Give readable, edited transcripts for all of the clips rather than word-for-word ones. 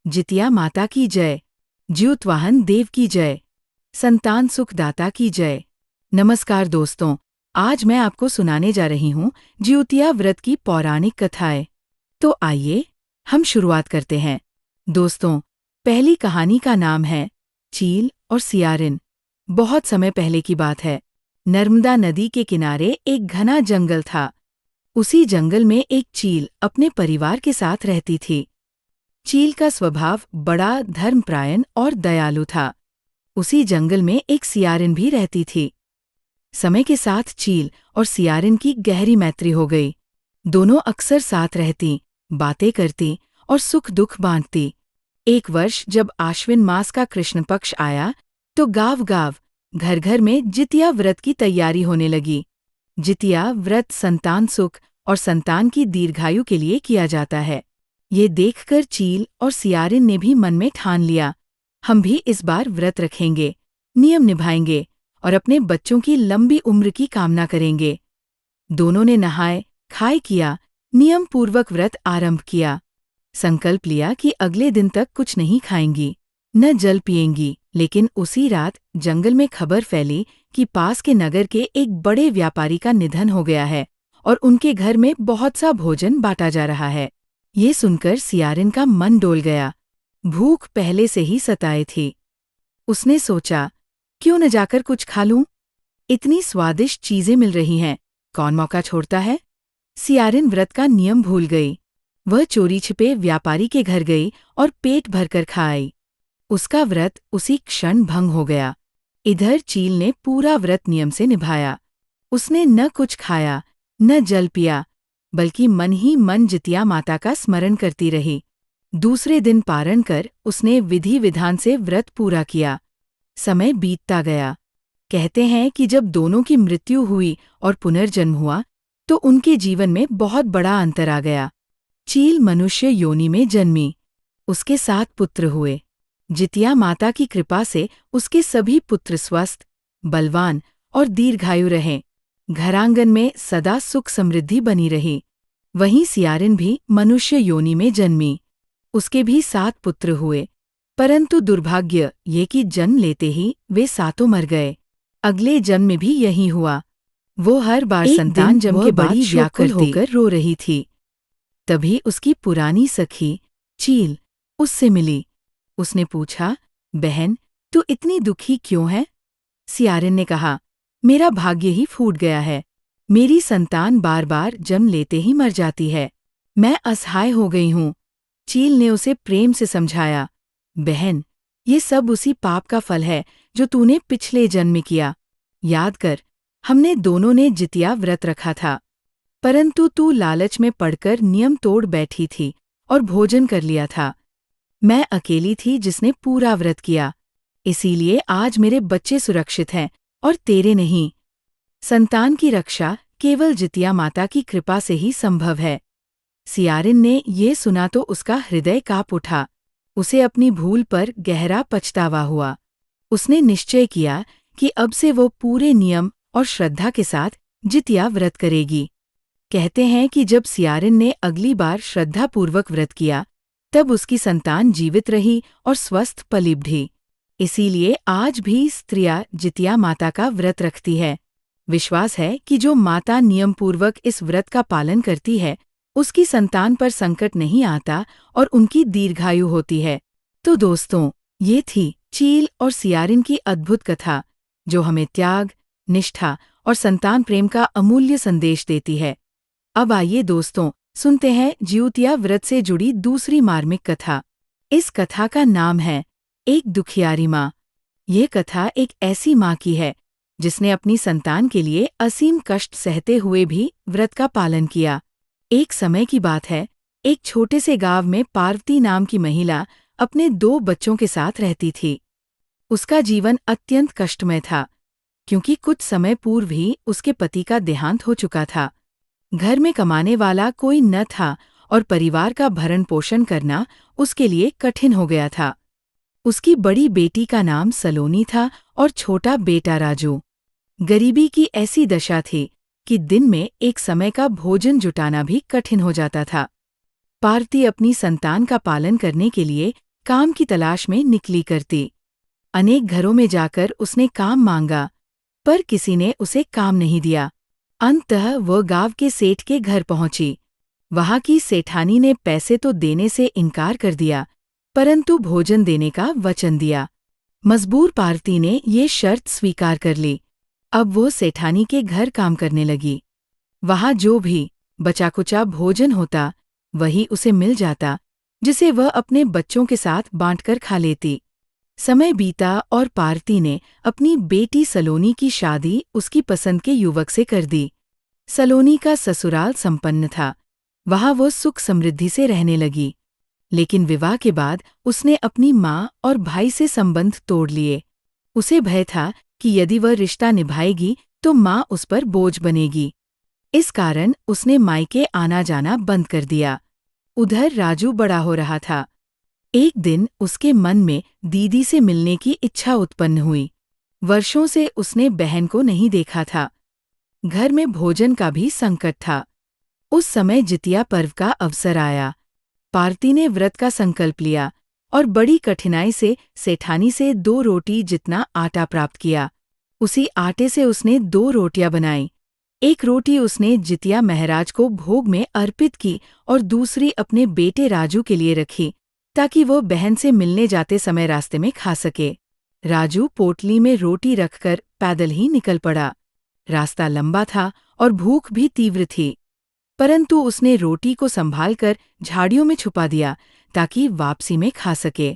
जितिया माता की जय। ज्योतवाहन देव की जय। संतान सुखदाता की जय। नमस्कार दोस्तों, आज मैं आपको सुनाने जा रही हूँ ज्योतिया व्रत की पौराणिक कथाएं। तो आइए हम शुरुआत करते हैं। दोस्तों, पहली कहानी का नाम है चील और सियारिन। बहुत समय पहले की बात है। नर्मदा नदी के किनारे एक घना जंगल था। उसी जंगल में एक चील अपने परिवार के साथ रहती थी। चील का स्वभाव बड़ा धर्मपरायण और दयालु था। उसी जंगल में एक सियारिन भी रहती थी। समय के साथ चील और सियारिन की गहरी मैत्री हो गई। दोनों अक्सर साथ रहती, बातें करती और सुख दुख बांटती। एक वर्ष जब आश्विन मास का कृष्ण पक्ष आया तो गांव-गांव, घर-घर में जितिया व्रत की तैयारी होने लगी। जितिया व्रत संतान सुख और संतान की दीर्घायु के लिए किया जाता है। ये देखकर चील और सियारिन ने भी मन में ठान लिया, हम भी इस बार व्रत रखेंगे, नियम निभाएंगे और अपने बच्चों की लंबी उम्र की कामना करेंगे। दोनों ने नहाए खाए किया, नियम पूर्वक व्रत आरंभ किया। संकल्प लिया कि अगले दिन तक कुछ नहीं खाएंगी, न जल पिएंगी। लेकिन उसी रात जंगल में खबर फैली कि पास के नगर के एक बड़े व्यापारी का निधन हो गया है और उनके घर में बहुत सा भोजन बांटा जा रहा है। ये सुनकर सियारिन का मन डोल गया। भूख पहले से ही सताए थी। उसने सोचा, क्यों न जाकर कुछ खा लूं? इतनी स्वादिष्ट चीजें मिल रही हैं, कौन मौका छोड़ता है? सियारिन व्रत का नियम भूल गई। वह चोरी छिपे व्यापारी के घर गई और पेट भरकर खा आई। उसका व्रत उसी क्षण भंग हो गया। इधर चील ने पूरा व्रत नियम से निभाया। उसने न कुछ खाया न जल पिया, बल्कि मन ही मन जितिया माता का स्मरण करती रही। दूसरे दिन पारण कर उसने विधि विधान से व्रत पूरा किया। समय बीतता गया। कहते हैं कि जब दोनों की मृत्यु हुई और पुनर्जन्म हुआ तो उनके जीवन में बहुत बड़ा अंतर आ गया। चील मनुष्य योनि में जन्मी। उसके 7 पुत्र हुए। जितिया माता की कृपा से उसके सभी पुत्र स्वस्थ, बलवान और दीर्घायु रहे। घरांगन में सदा सुख समृद्धि बनी रही। वहीं सियारिन भी मनुष्य योनि में जन्मी। उसके भी 7 पुत्र हुए, परंतु दुर्भाग्य ये कि जन्म लेते ही वे 7 मर गए। अगले जन्म में भी यही हुआ। वो हर बार संतान जन्म के बड़ी व्याकुल होकर रो रही थी। तभी उसकी पुरानी सखी चील उससे मिली। उसने पूछा, बहन, तू इतनी दुखी क्यों है? सियारिन ने कहा, मेरा भाग्य ही फूट गया है। मेरी संतान बार बार जन्म लेते ही मर जाती है। मैं असहाय हो गई हूँ। चील ने उसे प्रेम से समझाया, बहन, ये सब उसी पाप का फल है जो तूने पिछले जन्म में किया। याद कर, हमने दोनों ने जितिया व्रत रखा था, परंतु तू लालच में पड़कर नियम तोड़ बैठी थी और भोजन कर लिया था। मैं अकेली थी जिसने पूरा व्रत किया, इसीलिए आज मेरे बच्चे सुरक्षित हैं और तेरे नहीं। संतान की रक्षा केवल जितिया माता की कृपा से ही संभव है। सियारिन ने ये सुना तो उसका हृदय काँप उठा। उसे अपनी भूल पर गहरा पछतावा हुआ। उसने निश्चय किया कि अब से वो पूरे नियम और श्रद्धा के साथ जितिया व्रत करेगी। कहते हैं कि जब सियारिन ने अगली बार श्रद्धापूर्वक व्रत किया, तब उसकी संतान जीवित रही और स्वस्थ पली बढ़ी। इसीलिए आज भी स्त्रियां जितिया माता का व्रत रखती है। विश्वास है कि जो माता नियमपूर्वक इस व्रत का पालन करती है, उसकी संतान पर संकट नहीं आता और उनकी दीर्घायु होती है। तो दोस्तों, ये थी चील और सियारिन की अद्भुत कथा, जो हमें त्याग, निष्ठा और संतान प्रेम का अमूल्य संदेश देती है। अब आइए दोस्तों, सुनते हैं ज्योतिया व्रत से जुड़ी दूसरी मार्मिक कथा। इस कथा का नाम है एक दुखियारी माँ। ये कथा एक ऐसी माँ की है जिसने अपनी संतान के लिए असीम कष्ट सहते हुए भी व्रत का पालन किया। एक समय की बात है, एक छोटे से गांव में पार्वती नाम की महिला अपने 2 बच्चों के साथ रहती थी। उसका जीवन अत्यंत कष्टमय था, क्योंकि कुछ समय पूर्व ही उसके पति का देहांत हो चुका था। घर में कमाने वाला कोई न था और परिवार का भरण पोषण करना उसके लिए कठिन हो गया था। उसकी बड़ी बेटी का नाम सलोनी था और छोटा बेटा राजू। गरीबी की ऐसी दशा थी कि दिन में एक समय का भोजन जुटाना भी कठिन हो जाता था। पार्वती अपनी संतान का पालन करने के लिए काम की तलाश में निकली करती। अनेक घरों में जाकर उसने काम मांगा, पर किसी ने उसे काम नहीं दिया। अंततः वह गांव के सेठ के घर पहुंची। वहां की सेठानी ने पैसे तो देने से इनकार कर दिया, परंतु भोजन देने का वचन दिया। मजबूर पार्वती ने ये शर्त स्वीकार कर ली। अब वो सेठानी के घर काम करने लगी। वहां जो भी बचा कुचा भोजन होता, वही उसे मिल जाता, जिसे वह अपने बच्चों के साथ बांटकर खा लेती। समय बीता और पार्वती ने अपनी बेटी सलोनी की शादी उसकी पसंद के युवक से कर दी। सलोनी का ससुराल संपन्न था। वहां वो सुख समृद्धि से रहने लगी। लेकिन विवाह के बाद उसने अपनी माँ और भाई से संबंध तोड़ लिए। उसे भय था कि यदि वह रिश्ता निभाएगी तो माँ उस पर बोझ बनेगी। इस कारण उसने मायके आना जाना बंद कर दिया। उधर राजू बड़ा हो रहा था। एक दिन उसके मन में दीदी से मिलने की इच्छा उत्पन्न हुई। वर्षों से उसने बहन को नहीं देखा था। घर में भोजन का भी संकट था। उस समय जितिया पर्व का अवसर आया। पार्वती ने व्रत का संकल्प लिया और बड़ी कठिनाई से सेठानी से 2 रोटी जितना आटा प्राप्त किया। उसी आटे से उसने 2 रोटियां बनाई। एक रोटी उसने जितिया महाराज को भोग में अर्पित की और दूसरी अपने बेटे राजू के लिए रखी, ताकि वो बहन से मिलने जाते समय रास्ते में खा सके। राजू पोटली में रोटी रखकर पैदल ही निकल पड़ा। रास्ता लंबा था और भूख भी तीव्र थी, परंतु उसने रोटी को संभालकर झाड़ियों में छुपा दिया ताकि वापसी में खा सके।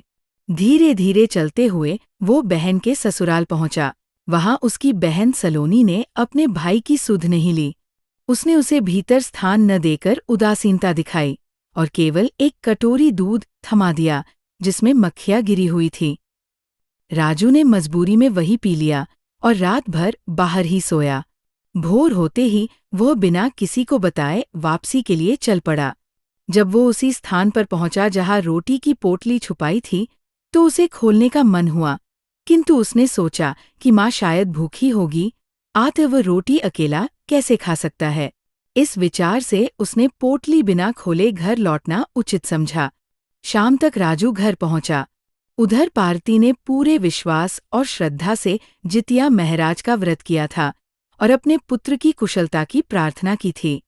धीरे धीरे चलते हुए वो बहन के ससुराल पहुंचा। वहां उसकी बहन सलोनी ने अपने भाई की सुध नहीं ली। उसने उसे भीतर स्थान न देकर उदासीनता दिखाई और केवल एक कटोरी दूध थमा दिया जिसमें मक्खियां गिरी हुई थी। राजू ने मजबूरी में वही पी लिया और रात भर बाहर ही सोया। भोर होते ही वह बिना किसी को बताए वापसी के लिए चल पड़ा। जब वो उसी स्थान पर पहुंचा जहां रोटी की पोटली छुपाई थी, तो उसे खोलने का मन हुआ, किंतु उसने सोचा कि माँ शायद भूखी होगी, आते वह रोटी अकेला कैसे खा सकता है। इस विचार से उसने पोटली बिना खोले घर लौटना उचित समझा। शाम तक राजू घर पहुंचा। उधर पार्वती ने पूरे विश्वास और श्रद्धा से जितिया महाराज का व्रत किया था और अपने पुत्र की कुशलता की प्रार्थना की थी।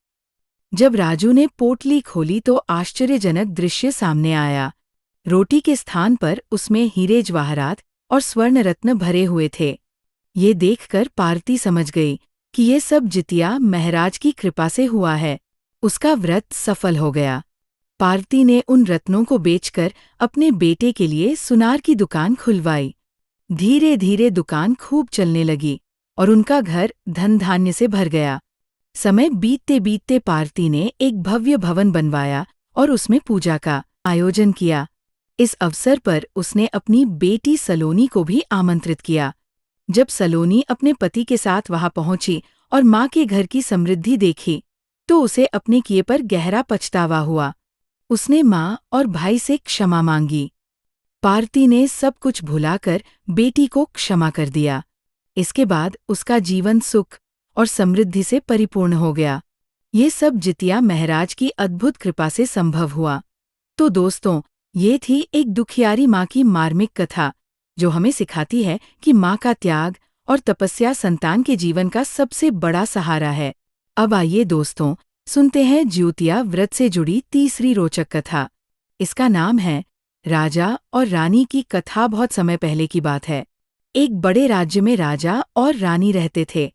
जब राजू ने पोटली खोली तो आश्चर्यजनक दृश्य सामने आया। रोटी के स्थान पर उसमें हीरे जवाहरात और स्वर्ण रत्न भरे हुए थे। ये देखकर पार्वती समझ गई कि ये सब जितिया महाराज की कृपा से हुआ है। उसका व्रत सफल हो गया। पार्वती ने उन रत्नों को बेचकर अपने बेटे के लिए सुनार की दुकान खुलवाई। धीरे धीरे दुकान खूब चलने लगी और उनका घर धन धान्य से भर गया। समय बीतते बीतते पार्वती ने एक भव्य भवन बनवाया और उसमें पूजा का आयोजन किया। इस अवसर पर उसने अपनी बेटी सलोनी को भी आमंत्रित किया। जब सलोनी अपने पति के साथ वहां पहुंची और माँ के घर की समृद्धि देखी, तो उसे अपने किए पर गहरा पछतावा हुआ। उसने माँ और भाई से क्षमा मांगी। पार्वती ने सब कुछ भुलाकर बेटी को क्षमा कर दिया। इसके बाद उसका जीवन सुख और समृद्धि से परिपूर्ण हो गया। ये सब जितिया महाराज की अद्भुत कृपा से संभव हुआ। तो दोस्तों, ये थी एक दुखियारी माँ की मार्मिक कथा, जो हमें सिखाती है कि माँ का त्याग और तपस्या संतान के जीवन का सबसे बड़ा सहारा है। अब आइए दोस्तों, सुनते हैं ज्योतिया व्रत से जुड़ी तीसरी रोचक कथा। इसका नाम है राजा और रानी की कथा। बहुत समय पहले की बात है। एक बड़े राज्य में राजा और रानी रहते थे।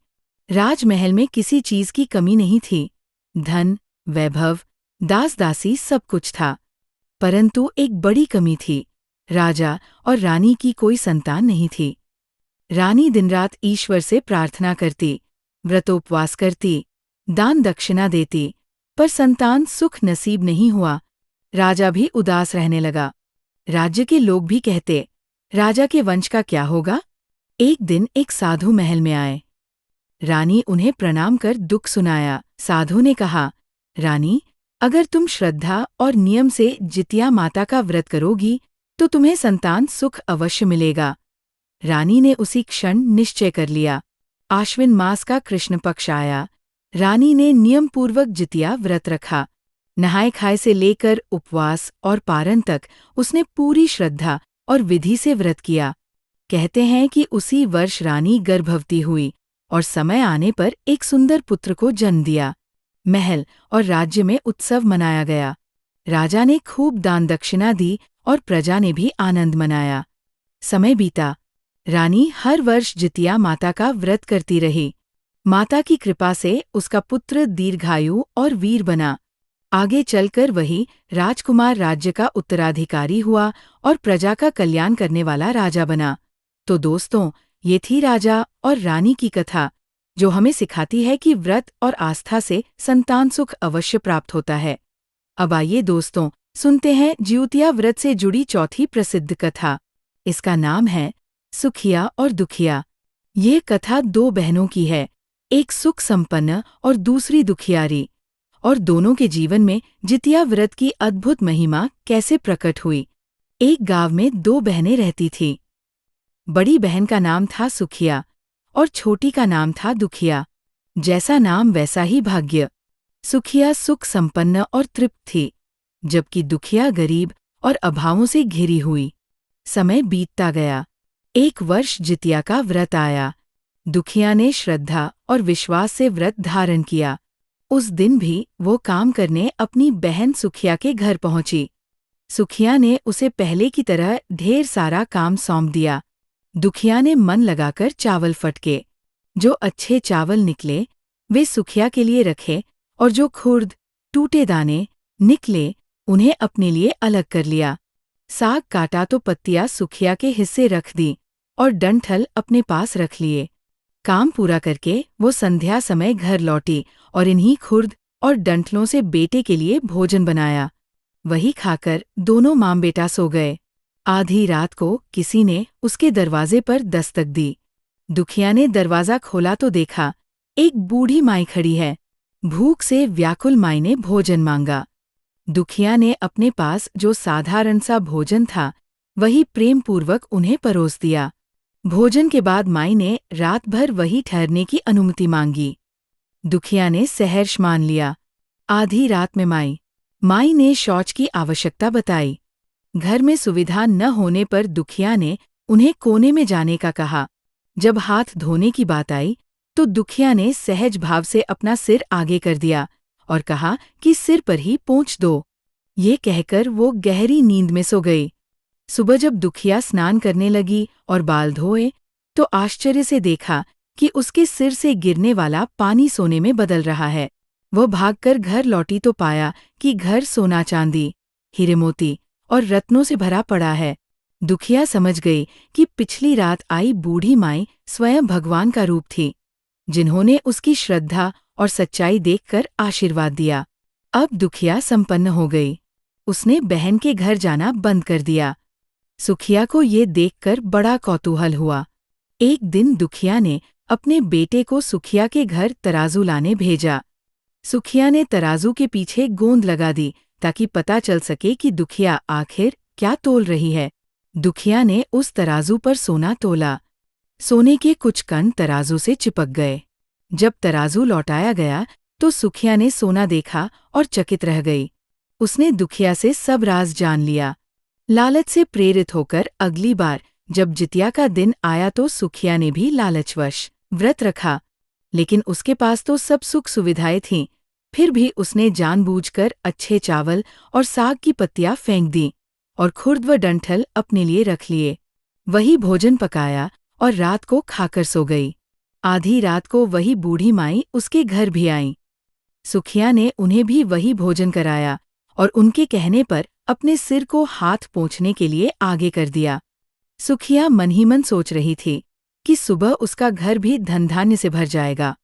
राजमहल में किसी चीज की कमी नहीं थी। धन, वैभव, दास दासी सब कुछ था, परंतु एक बड़ी कमी थी। राजा और रानी की कोई संतान नहीं थी। रानी दिनरात ईश्वर से प्रार्थना करती, व्रतोपवास करती, दान दक्षिणा देती, पर संतान सुख नसीब नहीं हुआ। राजा भी उदास रहने लगा। राज्य के लोग भी कहते, राजा के वंश का क्या होगा। एक दिन एक साधु महल में आए। रानी उन्हें प्रणाम कर दुख सुनाया। साधु ने कहा, रानी, अगर तुम श्रद्धा और नियम से जितिया माता का व्रत करोगी तो तुम्हें संतान सुख अवश्य मिलेगा। रानी ने उसी क्षण निश्चय कर लिया। आश्विन मास का कृष्ण पक्ष आया। रानी ने नियमपूर्वक जितिया व्रत रखा। नहाए खाए से लेकर उपवास और पारण तक उसने पूरी श्रद्धा और विधि से व्रत किया। कहते हैं कि उसी वर्ष रानी गर्भवती हुई और समय आने पर एक सुंदर पुत्र को जन्म दिया। महल और राज्य में उत्सव मनाया गया। राजा ने खूब दान दक्षिणा दी और प्रजा ने भी आनंद मनाया। समय बीता। रानी हर वर्ष जितिया माता का व्रत करती रही। माता की कृपा से उसका पुत्र दीर्घायु और वीर बना। आगे चलकर वही राजकुमार राज्य का उत्तराधिकारी हुआ और प्रजा का कल्याण करने वाला राजा बना। तो दोस्तों, ये थी राजा और रानी की कथा, जो हमें सिखाती है कि व्रत और आस्था से संतान सुख अवश्य प्राप्त होता है। अब आइए दोस्तों, सुनते हैं जिउतिया व्रत से जुड़ी चौथी प्रसिद्ध कथा। इसका नाम है सुखिया और दुखिया। ये कथा दो बहनों की है, एक सुख संपन्न और दूसरी दुखियारी, और दोनों के जीवन में जितिया व्रत की अद्भुत महिमा कैसे प्रकट हुई। एक गांव में दो बहनें रहती थीं। बड़ी बहन का नाम था सुखिया और छोटी का नाम था दुखिया। जैसा नाम वैसा ही भाग्य। सुखिया सुख संपन्न और तृप्त थी, जबकि दुखिया गरीब और अभावों से घिरी हुई। समय बीतता गया। एक वर्ष जितिया का व्रत आया। दुखिया ने श्रद्धा और विश्वास से व्रत धारण किया। उस दिन भी वो काम करने अपनी बहन सुखिया के घर पहुंची। सुखिया ने उसे पहले की तरह ढेर सारा काम सौंप दिया। दुखिया ने मन लगाकर चावल फटके। जो अच्छे चावल निकले वे सुखिया के लिए रखे, और जो खुर्द टूटे दाने निकले उन्हें अपने लिए अलग कर लिया। साग काटा तो पत्तियां सुखिया के हिस्से रख दी और डंठल अपने पास रख लिए। काम पूरा करके वो संध्या समय घर लौटी और इन्हीं खुर्द और डंठलों से बेटे के लिए भोजन बनाया। वही खाकर दोनों माँ बेटा सो गए। आधी रात को किसी ने उसके दरवाजे पर दस्तक दी। दुखिया ने दरवाजा खोला तो देखा एक बूढ़ी माई खड़ी है। भूख से व्याकुल माई ने भोजन मांगा। दुखिया ने अपने पास जो साधारण सा भोजन था वही प्रेमपूर्वक उन्हें परोस दिया। भोजन के बाद माई ने रात भर वही ठहरने की अनुमति मांगी। दुखिया ने सहर्ष मान लिया। आधी रात में माई ने शौच की आवश्यकता बताई। घर में सुविधा न होने पर दुखिया ने उन्हें कोने में जाने का कहा। जब हाथ धोने की बात आई तो दुखिया ने सहज भाव से अपना सिर आगे कर दिया और कहा कि सिर पर ही पोंछ दो। ये कहकर वो गहरी नींद में सो गई। सुबह जब दुखिया स्नान करने लगी और बाल धोए तो आश्चर्य से देखा कि उसके सिर से गिरने वाला पानी सोने में बदल रहा है। वह भागकर घर लौटी तो पाया कि घर सोना चांदी, हीरे मोती और रत्नों से भरा पड़ा है। दुखिया समझ गई कि पिछली रात आई बूढ़ी माई स्वयं भगवान का रूप थी, जिन्होंने उसकी श्रद्धा और सच्चाई देखकर आशीर्वाद दिया। अब दुखिया संपन्न हो गई। उसने बहन के घर जाना बंद कर दिया। सुखिया को ये देखकर बड़ा कौतूहल हुआ। एक दिन दुखिया ने अपने बेटे को सुखिया के घर तराजू लाने भेजा। सुखिया ने तराजू के पीछे गोंद लगा दी ताकि पता चल सके कि दुखिया आखिर क्या तोल रही है। दुखिया ने उस तराजू पर सोना तोला। सोने के कुछ कण तराजू से चिपक गए। जब तराजू लौटाया गया तो सुखिया ने सोना देखा और चकित रह गई। उसने दुखिया से सब राज जान लिया। लालच से प्रेरित होकर अगली बार जब जितिया का दिन आया तो सुखिया ने भी लालचवश व्रत रखा, लेकिन उसके पास तो सब सुख सुविधाएं थीं। फिर भी उसने जानबूझकर अच्छे चावल और साग की पत्तियां फेंक दी और खुर्द व डंठल अपने लिए रख लिए। वही भोजन पकाया और रात को खाकर सो गई। आधी रात को वही बूढ़ी माई उसके घर भी आई। सुखिया ने उन्हें भी वही भोजन कराया और उनके कहने पर अपने सिर को हाथ पोंछने के लिए आगे कर दिया। सुखिया मन ही मन सोच रही थी कि सुबह उसका घर भी धन धान्य से भर जाएगा,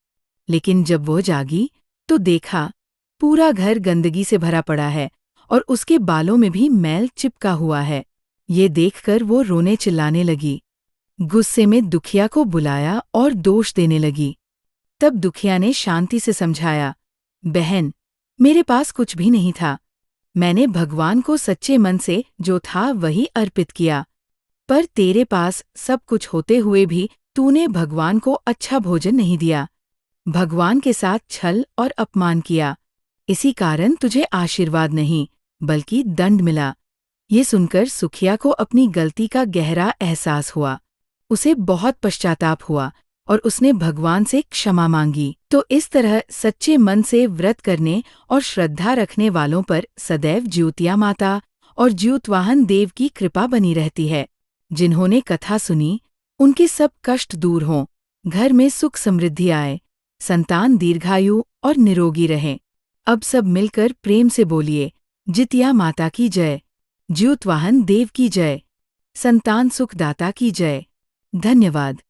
लेकिन जब वो जागी तो देखा पूरा घर गंदगी से भरा पड़ा है और उसके बालों में भी मैल चिपका हुआ है। ये देखकर वो रोने चिल्लाने लगी। गुस्से में दुखिया को बुलाया और दोष देने लगी। तब दुखिया ने शांति से समझाया, बहन, मेरे पास कुछ भी नहीं था। मैंने भगवान को सच्चे मन से जो था वही अर्पित किया, पर तेरे पास सब कुछ होते हुए भी तूने भगवान को अच्छा भोजन नहीं दिया। भगवान के साथ छल और अपमान किया। इसी कारण तुझे आशीर्वाद नहीं बल्कि दंड मिला। ये सुनकर सुखिया को अपनी गलती का गहरा एहसास हुआ। उसे बहुत पश्चाताप हुआ और उसने भगवान से क्षमा मांगी। तो इस तरह सच्चे मन से व्रत करने और श्रद्धा रखने वालों पर सदैव ज्योतिया माता और ज्योतवाहन देव की कृपा बनी रहती है। जिन्होंने कथा सुनी उनके सब कष्ट दूर हों, घर में सुख समृद्धि आए, संतान दीर्घायु और निरोगी रहें। अब सब मिलकर प्रेम से बोलिए, जितिया माता की जय, ज्योतवाहन देव की जय, संतान सुखदाता की जय। धन्यवाद।